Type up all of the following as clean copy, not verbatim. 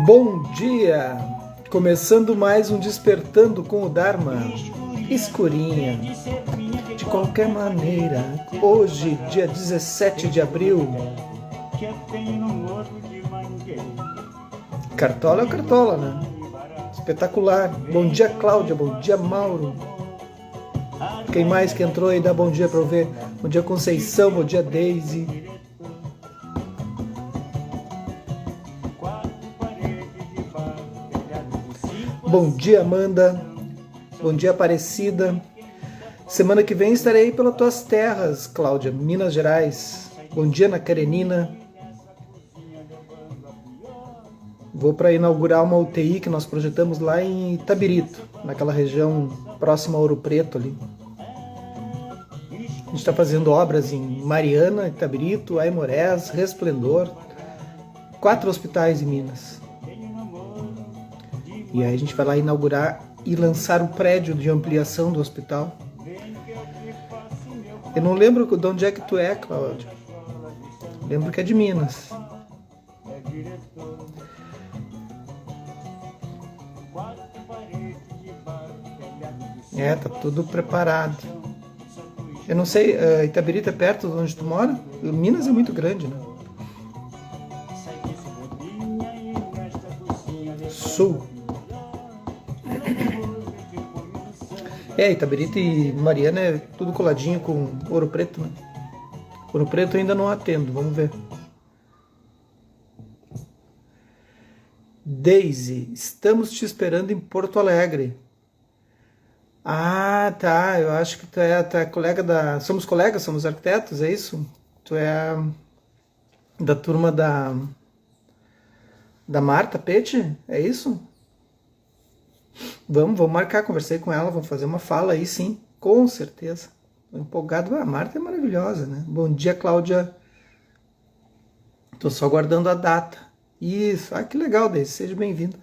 Bom dia! Começando mais um Despertando com o Dharma. Escurinha. De qualquer maneira, hoje, dia 17 de abril. Cartola é cartola, né? Espetacular. Bom dia, Cláudia. Bom dia, Mauro. Quem mais que entrou aí? Dá bom dia pra eu ver. Bom dia, Conceição. Bom dia, Daisy. Bom dia, Amanda. Bom dia, Aparecida. Semana que vem estarei aí pelas tuas terras, Cláudia, Minas Gerais. Bom dia, Ana Karenina. Vou para inaugurar uma UTI que nós projetamos lá em Itabirito, naquela região próxima a Ouro Preto ali. A gente está fazendo obras em Mariana, Itabirito, Aimorés, Resplendor, 4 hospitais em Minas. E aí a gente vai lá inaugurar e lançar o prédio de ampliação do hospital. Eu não lembro de onde é que tu é, Cláudio. Lembro que é de Minas. Tá tudo preparado. Eu não sei, Itabirito é perto de onde tu mora? Minas é muito grande, né? Sul. Itabirito e Mariana é tudo coladinho com Ouro Preto, né? Ouro Preto ainda não atendo, vamos ver. Daisy, estamos te esperando em Porto Alegre. Ah, tá, eu acho que tu é colega da... Somos colegas, somos arquitetos, é isso? Tu é da turma da Marta Pete, é isso? Vamos marcar, conversei com ela, vamos fazer uma fala aí, sim, com certeza. Tô empolgado, a Marta é maravilhosa, né? Bom dia, Cláudia. Tô só aguardando a data. Isso, que legal, Daisy, seja bem-vindo.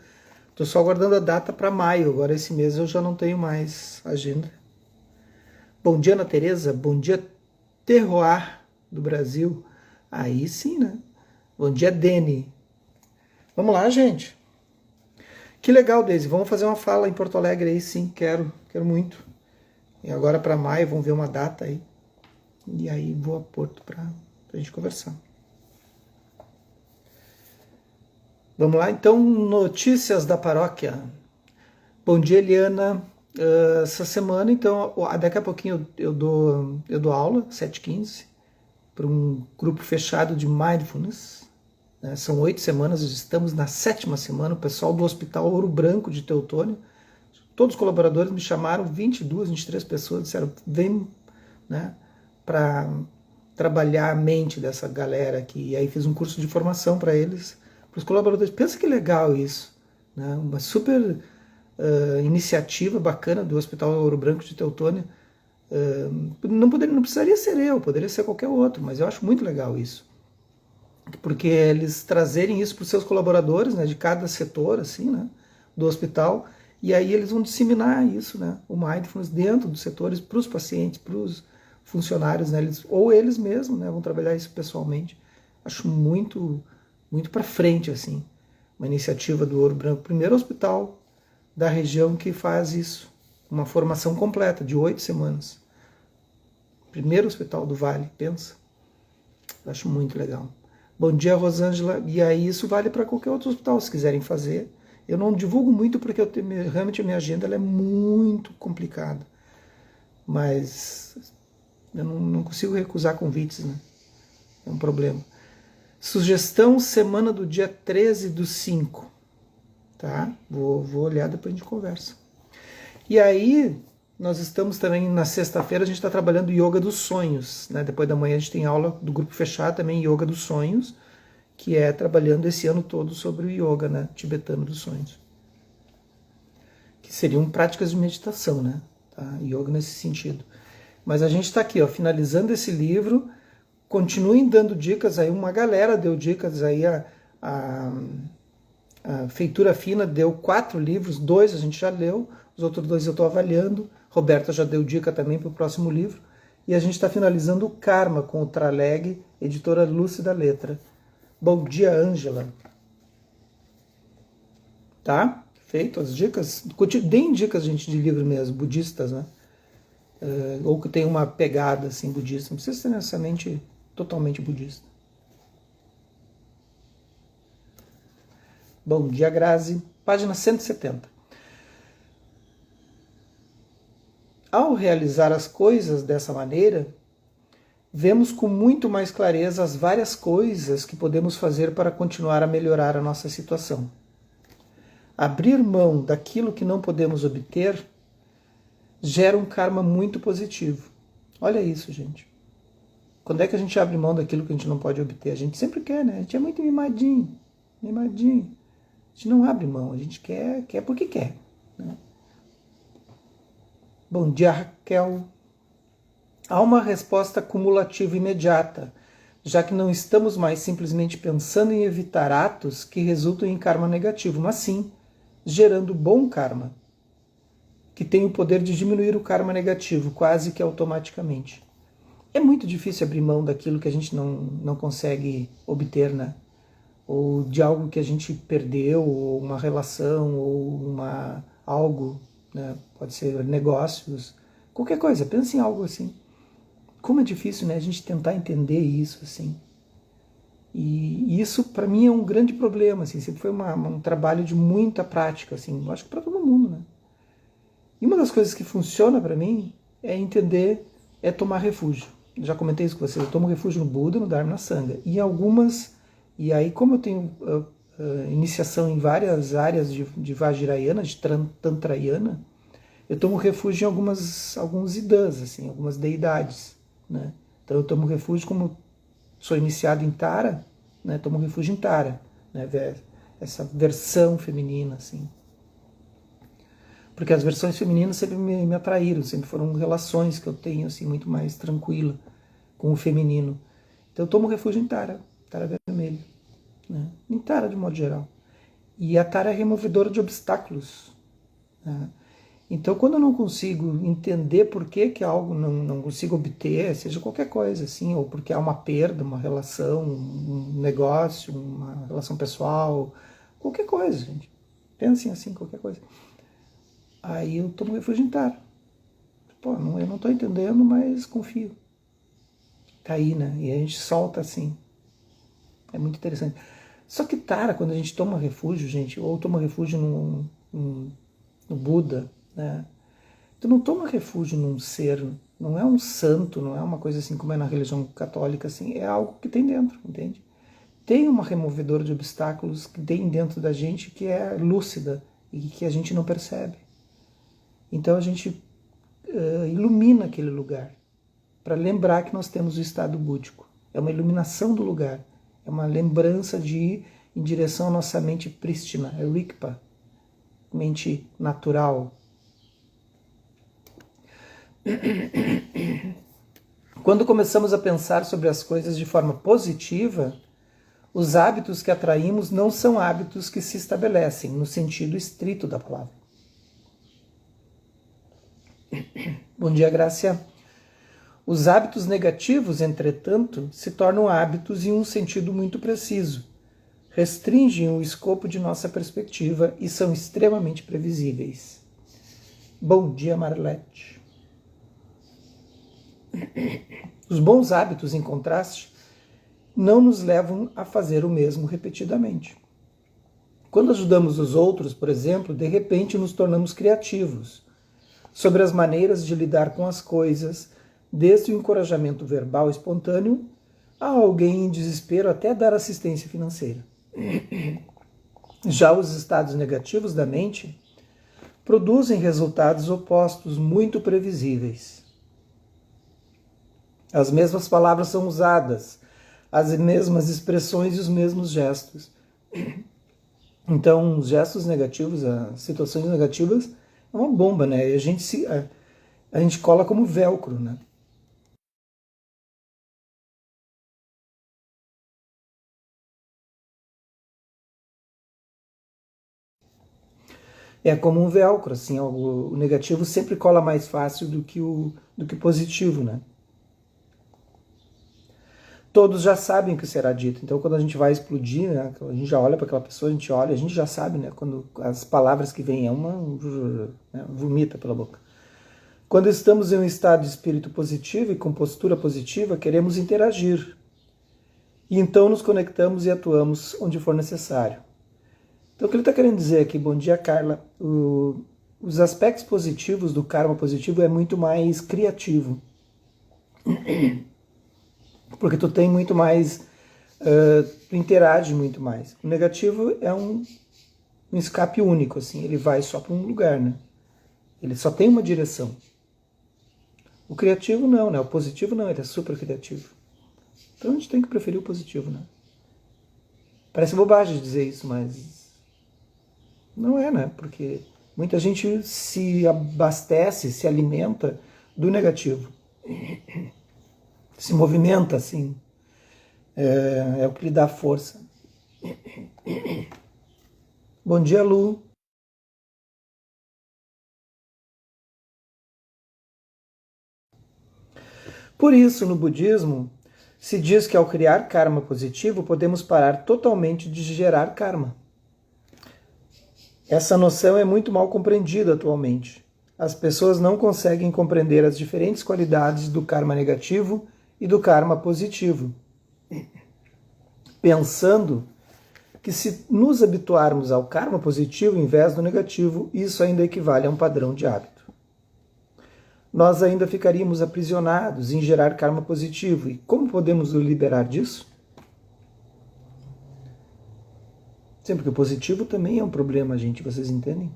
Tô só aguardando a data para maio, agora esse mês eu já não tenho mais agenda. Bom dia, Ana Tereza, bom dia, Terroir do Brasil. Aí sim, né? Bom dia, Deni. Vamos lá, gente. Que legal, Daisy. Vamos fazer uma fala em Porto Alegre aí, sim. Quero muito. E agora para maio, vamos ver uma data aí. E aí vou a Porto para a gente conversar. Vamos lá, então, notícias da paróquia. Bom dia, Eliana. Essa semana, então, daqui a pouquinho eu dou aula, 7h15, para um grupo fechado de Mindfulness. São 8 semanas, estamos na 7ª semana. O pessoal do Hospital Ouro Branco de Teutônia, todos os colaboradores me chamaram, 22, 23 pessoas, disseram, vem, né, para trabalhar a mente dessa galera aqui. E aí fiz um curso de formação para eles, para os colaboradores. Pensa que legal isso, né? Uma super iniciativa bacana do Hospital Ouro Branco de Teutônia. Não precisaria ser eu, poderia ser qualquer outro, mas eu acho muito legal isso. Porque eles trazerem isso para os seus colaboradores, né, de cada setor, assim, né, do hospital, e aí eles vão disseminar isso, né, o Mindfulness dentro dos setores, para os pacientes, para os funcionários, né, ou eles mesmos, né, vão trabalhar isso pessoalmente. Acho muito para frente, assim, uma iniciativa do Ouro Branco, primeiro hospital da região que faz isso, uma formação completa de 8 semanas. Primeiro hospital do Vale, pensa. Acho muito legal. Bom dia, Rosângela. E aí isso vale para qualquer outro hospital, se quiserem fazer. Eu não divulgo muito porque realmente a minha agenda ela é muito complicada. Mas eu não consigo recusar convites, né? É um problema. Sugestão, semana do dia 13/5. Tá? Vou olhar, depois a gente conversa. E aí, nós estamos também, na sexta-feira, a gente está trabalhando Yoga dos Sonhos, né? Depois da manhã a gente tem aula do grupo fechado também, Yoga dos Sonhos, que é trabalhando esse ano todo sobre o Yoga, né? Tibetano dos Sonhos. Que seriam práticas de meditação, né? Tá? Yoga nesse sentido. Mas a gente está aqui, ó, finalizando esse livro. Continuem dando dicas aí, uma galera deu dicas aí, a Feitura Fina deu 4 livros, 2 a gente já leu, os outros 2 eu estou avaliando. Roberta já deu dica também para o próximo livro. E a gente está finalizando o Karma com o Traleg, editora Lúcida Letra. Bom dia, Ângela. Tá? Feito as dicas. Deem dicas, gente, de livro mesmo, budistas, né? Ou que tem uma pegada assim budista. Não precisa ser necessariamente totalmente budista. Bom dia, Grazi. Página 170. Ao realizar as coisas dessa maneira, vemos com muito mais clareza as várias coisas que podemos fazer para continuar a melhorar a nossa situação. Abrir mão daquilo que não podemos obter gera um karma muito positivo. Olha isso, gente. Quando é que a gente abre mão daquilo que a gente não pode obter? A gente sempre quer, né? A gente é muito mimadinho. Mimadinho. A gente não abre mão, a gente quer porque quer. Né? Bom dia, Raquel. Há uma resposta cumulativa imediata, já que não estamos mais simplesmente pensando em evitar atos que resultam em karma negativo, mas sim gerando bom karma, que tem o poder de diminuir o karma negativo quase que automaticamente. É muito difícil abrir mão daquilo que a gente não consegue obter, né? Ou de algo que a gente perdeu, ou uma relação, ou algo, né? Pode ser negócios, qualquer coisa, pense em algo assim. Como é difícil, né, a gente tentar entender isso, assim. E isso, para mim, é um grande problema, assim, sempre foi um trabalho de muita prática, assim, acho que para todo mundo, né. E uma das coisas que funciona para mim é entender, é tomar refúgio. Já comentei isso com vocês, eu tomo refúgio no Buda, no Dharma, na Sangha. E aí como eu tenho iniciação em várias áreas de Vajrayana, de Tantrayana, eu tomo refúgio em alguns idãs, assim, algumas deidades, né? Então eu tomo refúgio, como sou iniciado em Tara, né? Tomo refúgio em Tara, né? Essa versão feminina, assim. Porque as versões femininas sempre me atraíram, sempre foram relações que eu tenho, assim, muito mais tranquila com o feminino. Então eu tomo refúgio em Tara, Tara vermelha, né? Em Tara de modo geral. E a Tara é removedora de obstáculos, né? Então, quando eu não consigo entender por que algo não consigo obter, seja qualquer coisa, assim, ou porque há uma perda, uma relação, um negócio, uma relação pessoal, qualquer coisa, gente. Pensem assim, qualquer coisa. Aí eu tomo refúgio em Tara. Pô, eu não estou entendendo, mas confio. Tá aí, né? E a gente solta assim. É muito interessante. Só que Tara, quando a gente toma refúgio, gente, ou toma refúgio no Buda, né? Tu não toma refúgio num ser, não é um santo, não é uma coisa assim como é na religião católica, assim, é algo que tem dentro, entende? Tem uma removedora de obstáculos que tem dentro da gente que é lúcida e que a gente não percebe. Então a gente ilumina aquele lugar para lembrar que nós temos o estado búdico. É uma iluminação do lugar, é uma lembrança de ir em direção à nossa mente prístina, é Rikpa, mente natural. Quando começamos a pensar sobre as coisas de forma positiva, os hábitos que atraímos não são hábitos que se estabelecem no sentido estrito da palavra. Bom dia, Grácia. Os hábitos negativos, entretanto, se tornam hábitos em um sentido muito preciso. Restringem o escopo de nossa perspectiva e são extremamente previsíveis. Bom dia, Marlete. Os bons hábitos, em contraste, não nos levam a fazer o mesmo repetidamente. Quando ajudamos os outros, por exemplo, de repente nos tornamos criativos sobre as maneiras de lidar com as coisas, desde o encorajamento verbal espontâneo a alguém em desespero até dar assistência financeira. Já os estados negativos da mente produzem resultados opostos muito previsíveis. As mesmas palavras são usadas, as mesmas expressões e os mesmos gestos. Então, os gestos negativos, as situações negativas, é uma bomba, né? E a gente cola como velcro, né? É como um velcro, assim, o negativo sempre cola mais fácil do que o positivo, né? todos já sabem o que será dito. Então, quando a gente vai explodir, né, a gente já olha para aquela pessoa, a gente já sabe, né, quando as palavras que vêm né, vomita pela boca. Quando estamos em um estado de espírito positivo e com postura positiva, queremos interagir. E então nos conectamos e atuamos onde for necessário. Então, o que ele está querendo dizer aqui, bom dia, Carla, os aspectos positivos do karma positivo é muito mais criativo. Porque tu tem muito mais, tu interage muito mais. O negativo é um escape único, assim, ele vai só para um lugar, né? Ele só tem uma direção. O criativo não, né? O positivo não, ele é super criativo. Então a gente tem que preferir o positivo, né? Parece bobagem dizer isso, mas não é, né? Porque muita gente se abastece, se alimenta do negativo. Se movimenta assim. É o que lhe dá força. Bom dia, Lu. Por isso, no budismo, se diz que ao criar karma positivo, podemos parar totalmente de gerar karma. Essa noção é muito mal compreendida atualmente. As pessoas não conseguem compreender as diferentes qualidades do karma negativo e do karma positivo, pensando que se nos habituarmos ao karma positivo em vez do negativo, isso ainda equivale a um padrão de hábito. Nós ainda ficaríamos aprisionados em gerar karma positivo. E como podemos nos liberar disso? Sim, porque o positivo também é um problema, gente, vocês entendem?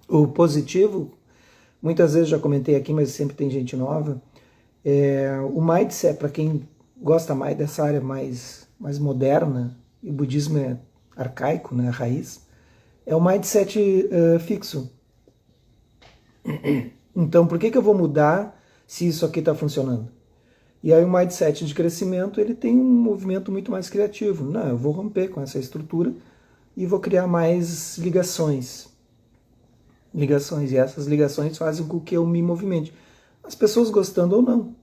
O positivo, muitas vezes já comentei aqui, mas sempre tem gente nova, o mindset, para quem gosta mais dessa área mais moderna, e o budismo é arcaico, né, a raiz, é o mindset fixo. Então, por que eu vou mudar se isso aqui está funcionando? E aí o mindset de crescimento, ele tem um movimento muito mais criativo. Não, eu vou romper com essa estrutura e vou criar mais ligações. E essas ligações fazem com que eu me movimente. As pessoas gostando ou não.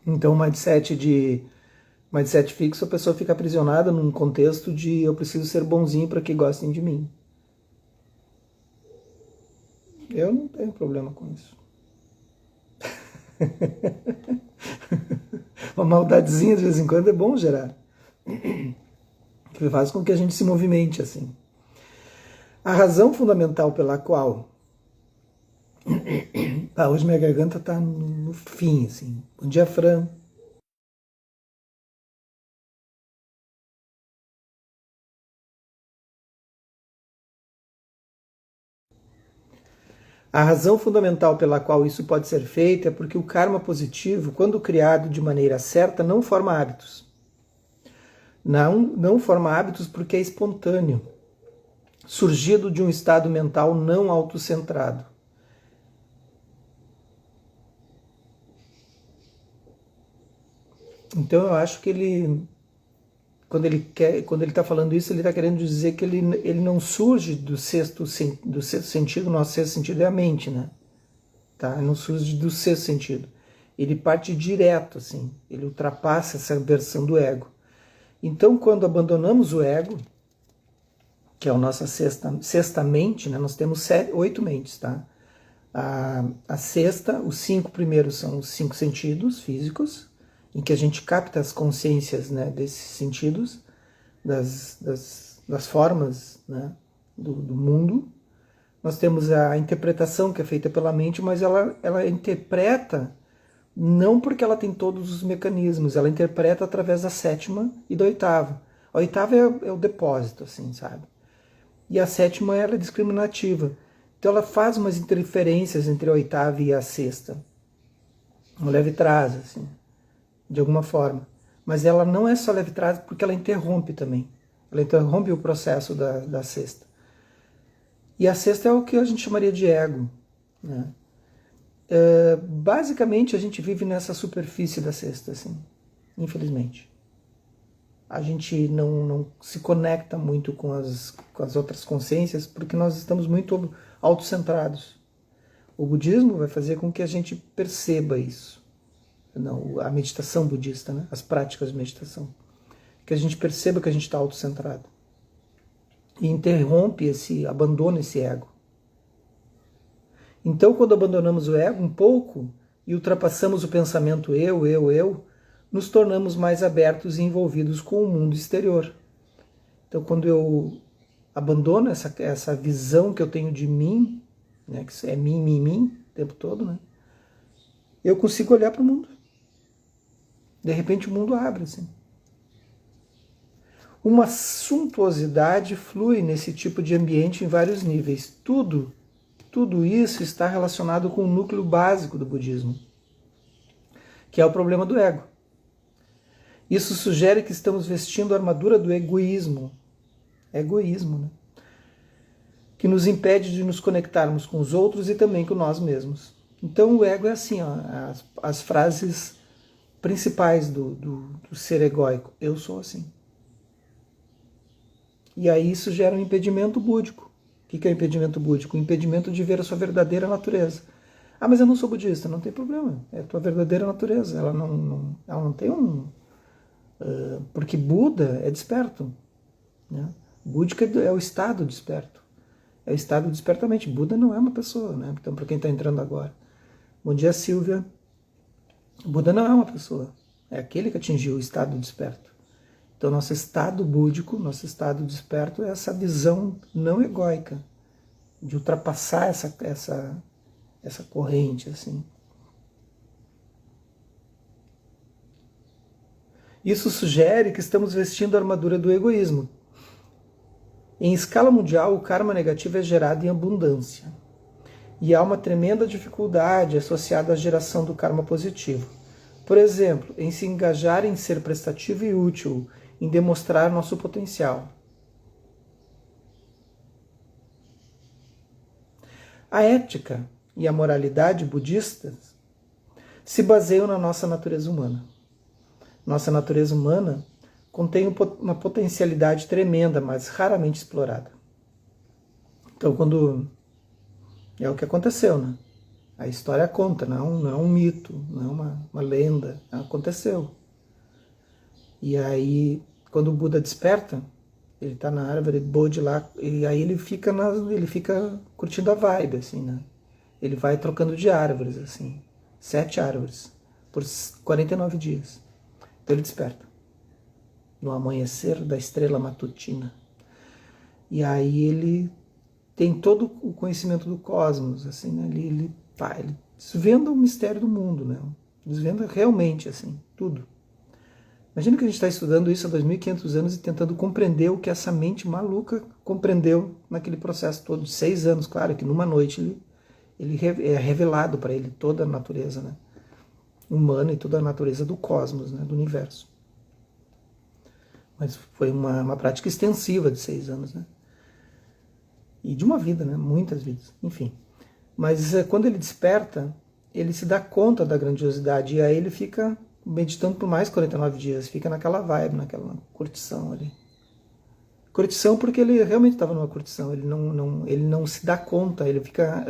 Então o mindset fixo, a pessoa fica aprisionada num contexto de eu preciso ser bonzinho para que gostem de mim. Eu não tenho problema com isso. Uma maldadezinha de vez em quando é bom gerar. Que faz com que a gente se movimente assim. A razão fundamental pela qual... hoje minha garganta está no fim, assim. Bom dia, Fran. A razão fundamental pela qual isso pode ser feito é porque o karma positivo, quando criado de maneira certa, não forma hábitos. Não forma hábitos porque é espontâneo, surgido de um estado mental não autocentrado. Então eu acho que quando ele está falando isso, ele está querendo dizer que ele não surge do sexto sentido. Nosso sexto sentido é a mente, né? Tá? Não surge do sexto sentido. Ele parte direto, assim. Ele ultrapassa essa versão do ego. Então, quando abandonamos o ego, que é a nossa sexta mente, né? Nós temos 8 mentes, tá? A sexta, os 5 primeiros são os 5 sentidos físicos, em que a gente capta as consciências, né, desses sentidos, das formas, né, do mundo. Nós temos a interpretação que é feita pela mente, mas ela interpreta não porque ela tem todos os mecanismos, ela interpreta através da sétima e da oitava. A oitava é o depósito, assim, sabe? E a sétima ela é discriminativa. Então ela faz umas interferências entre a oitava e a sexta. Um leve trás, assim, de alguma forma. Mas ela não é só leve trás porque ela interrompe também. Ela interrompe o processo da sexta. E a sexta é o que a gente chamaria de ego, né? Basicamente a gente vive nessa superfície da sexta, assim, infelizmente. A gente não se conecta muito com as outras consciências porque nós estamos muito autocentrados. O budismo vai fazer com que a gente perceba isso. Não, a meditação budista, né? As práticas de meditação. Que a gente perceba que a gente está autocentrado. E interrompe abandona esse ego. Então, quando abandonamos o ego um pouco e ultrapassamos o pensamento eu, nos tornamos mais abertos e envolvidos com o mundo exterior. Então, quando eu abandono essa visão que eu tenho de mim, né, que é mim, o tempo todo, né, eu consigo olhar para o mundo. De repente o mundo abre, assim. Uma suntuosidade flui nesse tipo de ambiente em vários níveis. Tudo isso está relacionado com o núcleo básico do budismo, que é o problema do ego. Isso sugere que estamos vestindo a armadura do egoísmo. Egoísmo, né? Que nos impede de nos conectarmos com os outros e também com nós mesmos. Então o ego é assim, ó, as frases principais do ser egóico. Eu sou assim. E aí isso gera um impedimento búdico. O que é o impedimento búdico? O impedimento de ver a sua verdadeira natureza. Ah, mas eu não sou budista. Não tem problema. É a tua verdadeira natureza. Ela não tem um... porque Buda é desperto. Né? Búdica é o estado desperto. É o estado despertamente. Buda não é uma pessoa. Né? Então, para quem está entrando agora. Bom dia, Silvia. Buda não é uma pessoa. É aquele que atingiu o estado desperto. Então, nosso estado búdico, nosso estado desperto é essa visão não egóica, de ultrapassar essa corrente, assim. Isso sugere que estamos vestindo a armadura do egoísmo. Em escala mundial, o karma negativo é gerado em abundância. E há uma tremenda dificuldade associada à geração do karma positivo. Por exemplo, em se engajar em ser prestativo e útil, em demonstrar nosso potencial. A ética e a moralidade budistas se baseiam na nossa natureza humana. Nossa natureza humana contém uma potencialidade tremenda, mas raramente explorada. Então, quando... é o que aconteceu, né? A história conta, não é um mito, não é uma lenda, aconteceu. E aí, quando o Buda desperta, ele está na árvore Bodhi lá, e aí ele fica curtindo a vibe, assim, né? Ele vai trocando de árvores, assim, 7 árvores, por 49 dias. Então ele desperta, no amanhecer da estrela matutina. E aí ele tem todo o conhecimento do cosmos, assim, né? Ele desvenda o mistério do mundo, né? Desvenda realmente, assim, tudo. Imagina que a gente está estudando isso há 2.500 anos e tentando compreender o que essa mente maluca compreendeu naquele processo todo de 6 anos. Claro que numa noite é revelado para ele toda a natureza, né, humana e toda a natureza do cosmos, né, do universo. Mas foi uma prática extensiva de 6 anos, né? E de uma vida, né? Muitas vidas, enfim. Mas quando ele desperta, ele se dá conta da grandiosidade e aí ele fica meditando por mais 49 dias, fica naquela vibe, naquela curtição ali. Curtição porque ele realmente estava numa curtição, ele não se dá conta, ele fica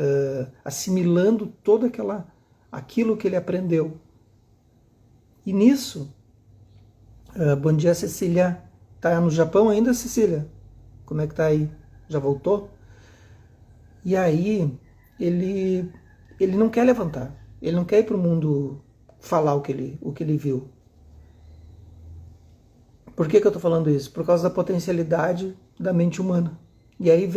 assimilando todo aquilo que ele aprendeu. E nisso, bom dia, Cecília. Tá no Japão ainda, Cecília? Como é que tá aí? Já voltou? E aí, ele não quer levantar, ele não quer ir para o mundo falar o que ele viu. Por que eu estou falando isso? Por causa da potencialidade da mente humana. E aí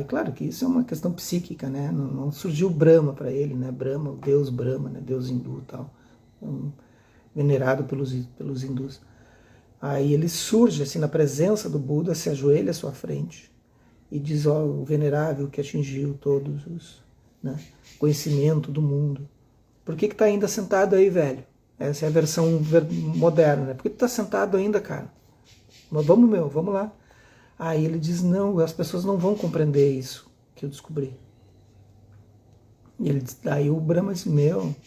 claro que isso é uma questão psíquica, né? Não surgiu Brahma para ele, né? Brahma, o deus Brahma, né? Deus hindu e tal, venerado pelos hindus. Aí ele surge assim na presença do Buda, se ajoelha à sua frente e diz: ó, o venerável que atingiu todos os, né, conhecimento do mundo. Por que tá ainda sentado aí, velho? Essa é a versão moderna, né? Por que tu tá sentado ainda, cara? Mas vamos lá. Aí ele diz: não, as pessoas não vão compreender isso que eu descobri. E aí o Brahma diz: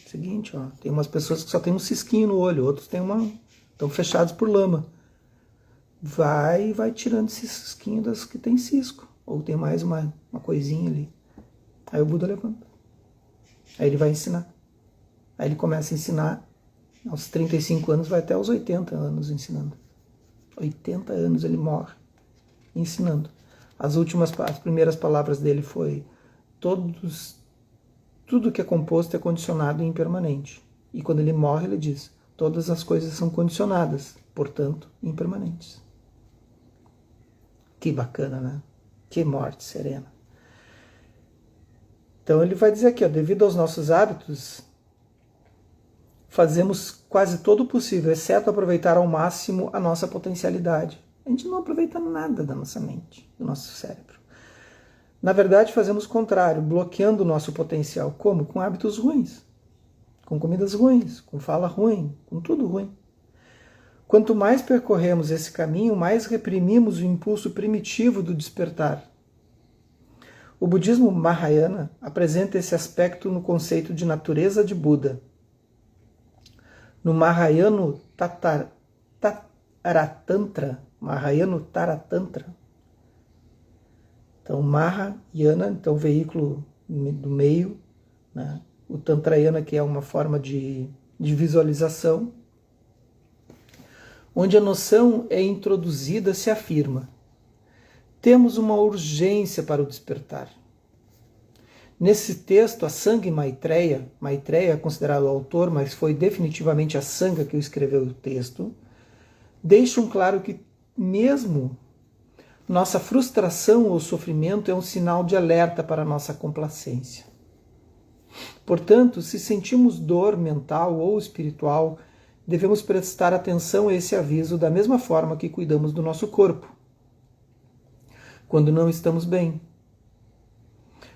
seguinte, ó, tem umas pessoas que só tem um cisquinho no olho, outros estão fechados por lama. Vai tirando esse cisquinho das que tem cisco, ou tem mais uma coisinha ali. Aí o Buda levanta. Aí ele vai ensinar. Aí ele começa a ensinar, aos 35 anos, vai até aos 80 anos ensinando. 80 anos ele morre ensinando. As primeiras palavras dele foi: tudo que é composto é condicionado e impermanente. E quando ele morre, ele diz: todas as coisas são condicionadas, portanto, impermanentes. Que bacana, né? Que morte serena. Então ele vai dizer aqui, ó, devido aos nossos hábitos, fazemos quase todo o possível, exceto aproveitar ao máximo a nossa potencialidade. A gente não aproveita nada da nossa mente, do nosso cérebro. Na verdade, fazemos o contrário, bloqueando o nosso potencial. Como? Com hábitos ruins, com comidas ruins, com fala ruim, com tudo ruim. Quanto mais percorremos esse caminho, mais reprimimos o impulso primitivo do despertar. O budismo Mahayana apresenta esse aspecto no conceito de natureza de Buda. No Mahayana Taratantra, então Mahayana, então veículo do meio, né? O Tantrayana, que é uma forma de visualização, onde a noção é introduzida, se afirma: temos uma urgência para o despertar. Nesse texto, a Sangha Maitreya é considerado o autor, mas foi definitivamente a Sangha que escreveu o texto, deixam claro que mesmo nossa frustração ou sofrimento é um sinal de alerta para a nossa complacência. Portanto, se sentimos dor mental ou espiritual, devemos prestar atenção a esse aviso da mesma forma que cuidamos do nosso corpo. Quando não estamos bem,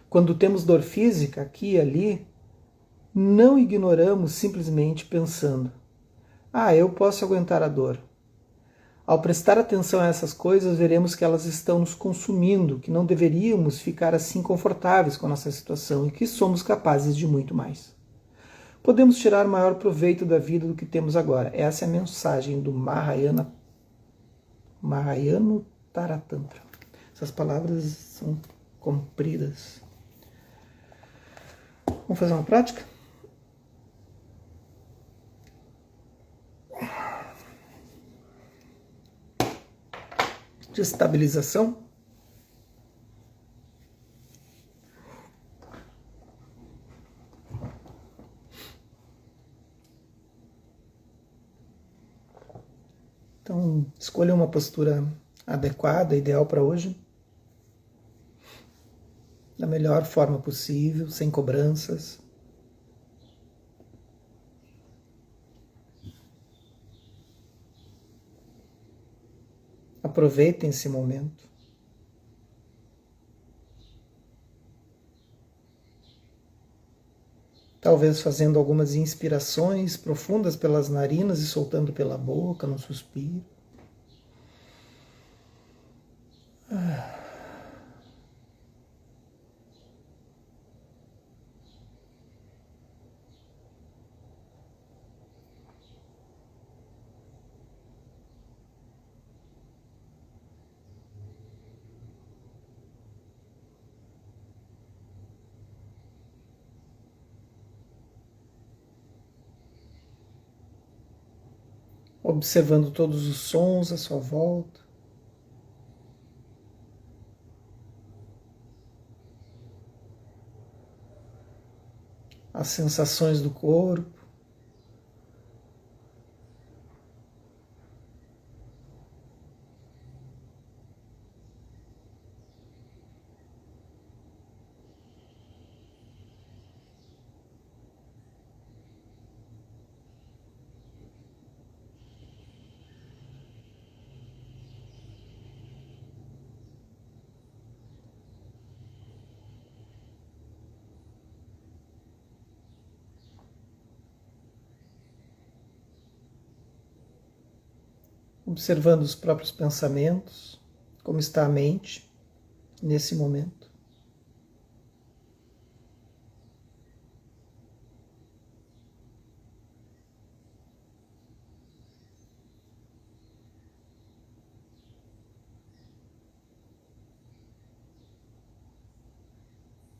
quando temos dor física aqui e ali, não ignoramos simplesmente pensando: eu posso aguentar a dor. Ao prestar atenção a essas coisas, veremos que elas estão nos consumindo, que não deveríamos ficar assim confortáveis com a nossa situação e que somos capazes de muito mais. Podemos tirar maior proveito da vida do que temos agora. Essa é a mensagem do Mahayana Taratantra. Essas palavras são compridas. Vamos fazer uma prática? De estabilização. Então, escolha uma postura adequada, ideal para hoje, da melhor forma possível, sem cobranças. Aproveitem esse momento. Talvez fazendo algumas inspirações profundas pelas narinas e soltando pela boca, num suspiro. Observando todos os sons à sua volta. As sensações do corpo. Observando os próprios pensamentos, como está a mente nesse momento.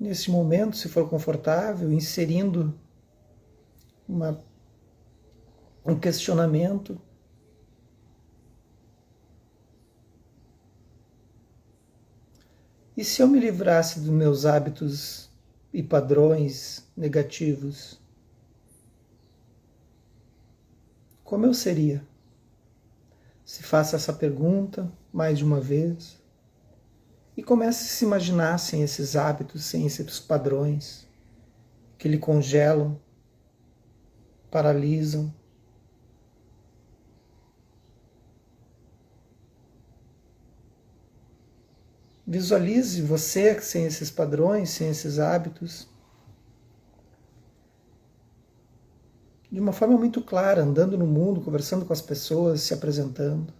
nesse momento, se for confortável, inserindo um questionamento. E se eu me livrasse dos meus hábitos e padrões negativos, como eu seria? Se faça essa pergunta mais de uma vez e comece a se imaginar sem esses hábitos, sem esses padrões que lhe congelam, paralisam. Visualize você sem esses padrões, sem esses hábitos, de uma forma muito clara, andando no mundo, conversando com as pessoas, se apresentando.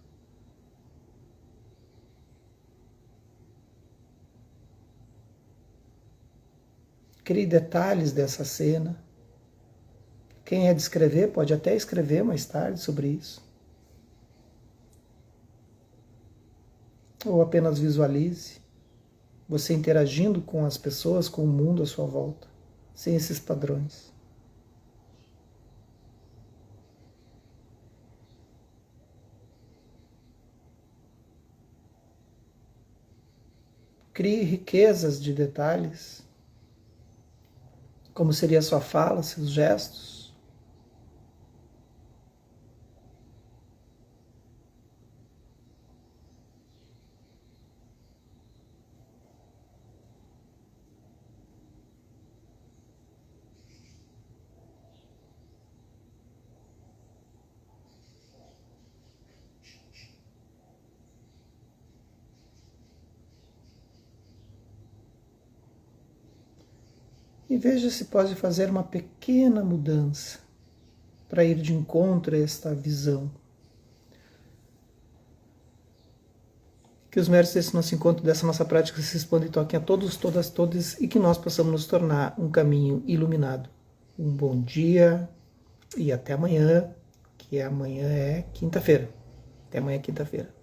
Crie detalhes dessa cena. Quem é de escrever pode até escrever mais tarde sobre isso. Ou apenas visualize você interagindo com as pessoas, com o mundo à sua volta, sem esses padrões. Crie riquezas de detalhes, como seria a sua fala, seus gestos. E veja se pode fazer uma pequena mudança para ir de encontro a esta visão. Que os méritos desse nosso encontro, dessa nossa prática se expandem e toquem a todos, todas, todos e que nós possamos nos tornar um caminho iluminado. Um bom dia e até amanhã, que amanhã é quinta-feira. Até amanhã, quinta-feira.